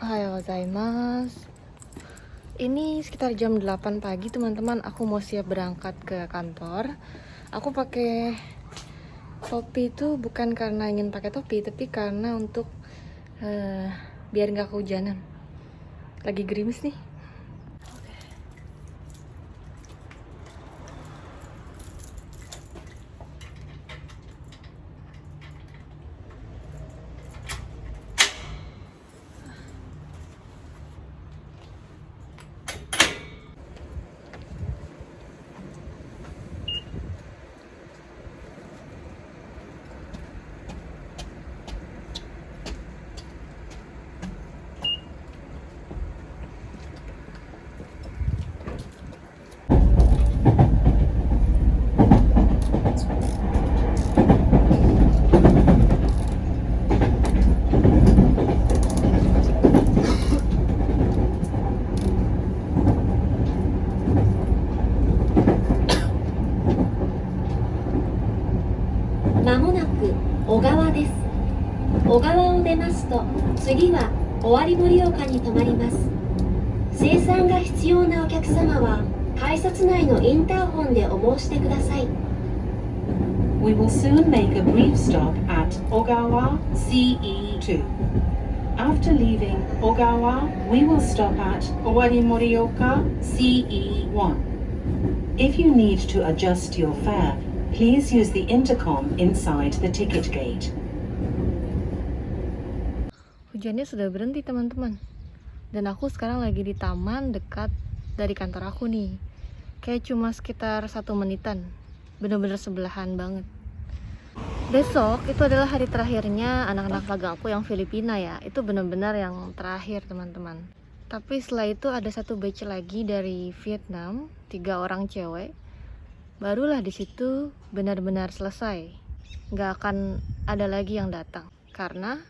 Ohayou gozaimasu. Ini sekitar jam 8 pagi teman-teman. Aku mau siap berangkat ke kantor. Aku pakai topi itu bukan karena ingin pakai topi, tapi karena untuk biar nggak kehujanan. Lagi gerimis nih. Ogawaです。小川を出ますと、次は尾張盛岡に停まります。精算が必要なお客様は、改札内のインターホンでお申し出ください。We will soon make a brief stop at Ogawa CE2. After leaving Ogawa, we will stop at Owari Morioka CE1. If you need to adjust your fare, please use the intercom inside the ticket gate. Hujannya sudah berhenti teman-teman. Dan aku sekarang lagi di taman dekat dari kantor aku nih. Kayak cuma sekitar 1 menitan. Bener-bener sebelahan banget. Besok itu adalah hari terakhirnya anak-anak magang aku yang Filipina ya. Itu bener-bener yang terakhir teman-teman. Tapi setelah itu ada satu batch lagi dari Vietnam, 3 orang cewek. Barulah di situ benar-benar selesai. Nggak akan ada lagi yang datang. Karena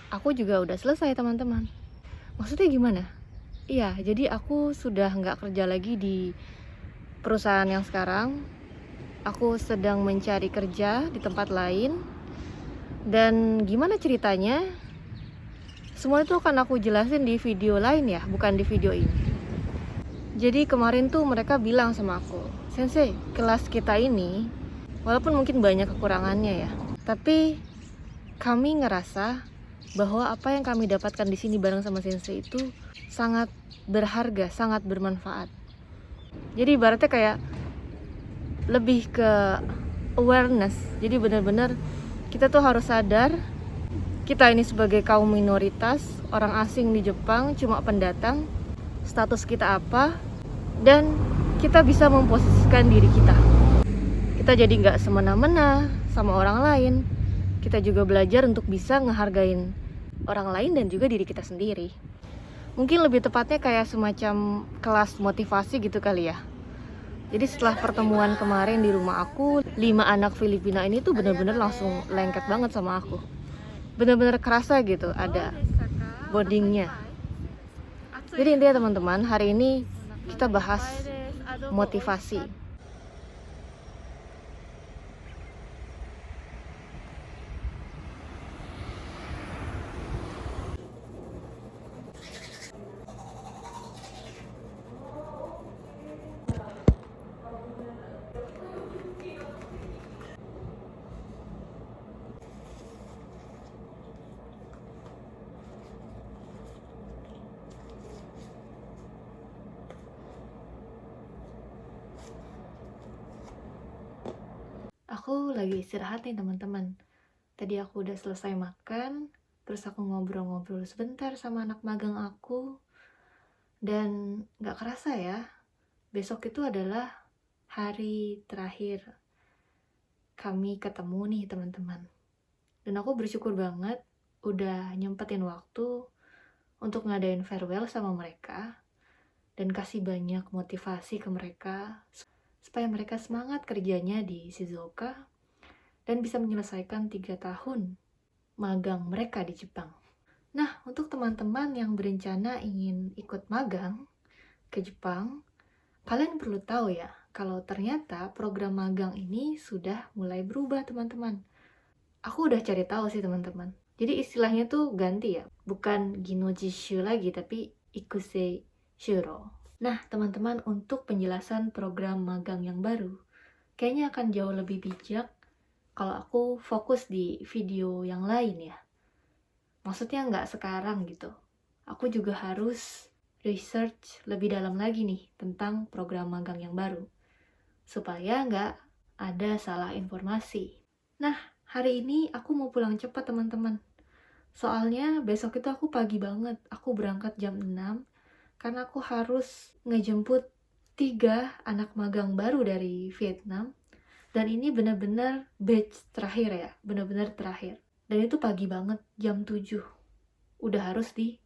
aku juga udah selesai teman-teman. Maksudnya gimana? Iya, jadi aku sudah nggak kerja lagi di perusahaan yang sekarang. Aku sedang mencari kerja di tempat lain. Dan gimana ceritanya? Semua itu akan aku jelasin di video lain ya, bukan di video ini. Jadi kemarin tuh mereka bilang sama aku, Sensei, kelas kita ini walaupun mungkin banyak kekurangannya ya, tapi kami ngerasa bahwa apa yang kami dapatkan di sini bareng sama Sensei itu sangat berharga, sangat bermanfaat. Jadi ibaratnya kayak lebih ke awareness. Jadi benar-benar kita tuh harus sadar kita ini sebagai kaum minoritas, orang asing di Jepang, cuma pendatang, status kita apa, dan kita bisa memposisikan diri kita. Kita jadi nggak semena-mena sama orang lain. Kita juga belajar untuk bisa ngehargain orang lain dan juga diri kita sendiri. Mungkin lebih tepatnya kayak semacam kelas motivasi gitu kali ya. Jadi setelah pertemuan kemarin di rumah aku, 5 anak Filipina ini tuh bener-bener langsung lengket banget sama aku. Bener-bener kerasa gitu ada bondingnya. Jadi intinya teman-teman, hari ini kita bahas motivasi. Aku lagi istirahat nih teman-teman. Tadi aku udah selesai makan, terus aku ngobrol-ngobrol sebentar sama anak magang aku. Dan gak kerasa ya, besok itu adalah hari terakhir kami ketemu nih teman-teman. Dan aku bersyukur banget udah nyempetin waktu untuk ngadain farewell sama mereka dan kasih banyak motivasi ke mereka supaya mereka semangat kerjanya di Shizuoka dan bisa menyelesaikan 3 tahun magang mereka di Jepang. Nah, untuk teman-teman yang berencana ingin ikut magang ke Jepang, kalian perlu tahu ya, kalau ternyata program magang ini sudah mulai berubah teman-teman. Aku udah cari tahu sih teman-teman. Jadi istilahnya tuh ganti ya. Bukan ginojishu lagi, tapi ikusei shuro. Nah, teman-teman, untuk penjelasan program magang yang baru, kayaknya akan jauh lebih bijak kalau aku fokus di video yang lain ya. Maksudnya nggak sekarang gitu. Aku juga harus research lebih dalam lagi nih tentang program magang yang baru. Supaya nggak ada salah informasi. Nah, hari ini aku mau pulang cepat teman-teman. Soalnya besok itu aku pagi banget. Aku berangkat jam 6 karena aku harus ngejemput 3 anak magang baru dari Vietnam. Dan ini benar-benar batch terakhir ya, benar-benar terakhir. Dan itu pagi banget, jam 7. Udah harus di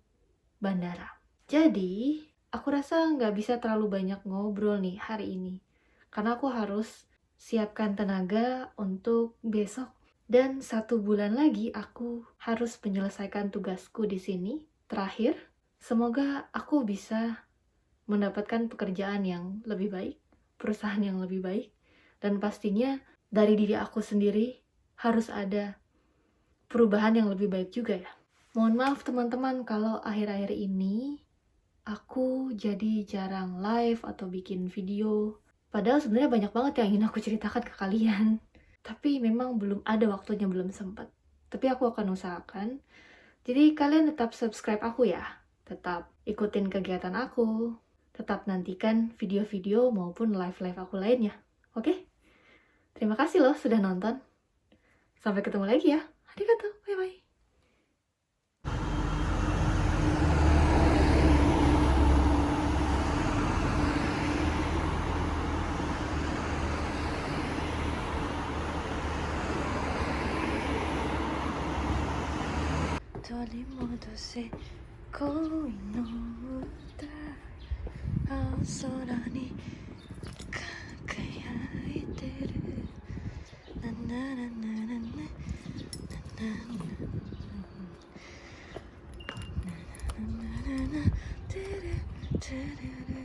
bandara. Jadi, aku rasa nggak bisa terlalu banyak ngobrol nih hari ini. Karena aku harus siapkan tenaga untuk besok. Dan 1 bulan lagi aku harus menyelesaikan tugasku di sini. Terakhir, semoga aku bisa mendapatkan pekerjaan yang lebih baik, perusahaan yang lebih baik. Dan pastinya dari diri aku sendiri harus ada perubahan yang lebih baik juga ya. Mohon maaf teman-teman kalau akhir-akhir ini aku jadi jarang live atau bikin video. Padahal sebenarnya banyak banget yang ingin aku ceritakan ke kalian. Tapi memang belum ada waktunya, belum sempat. Tapi aku akan usahakan. Jadi kalian tetap subscribe aku ya. Tetap ikutin kegiatan aku. Tetap nantikan video-video maupun live-live aku lainnya. Oke? Terima kasih loh sudah nonton. Sampai ketemu lagi ya. Arigatou. Bye-bye. 取り戻せ恋の歌青空に輝いてるなななななななななななてれてれれ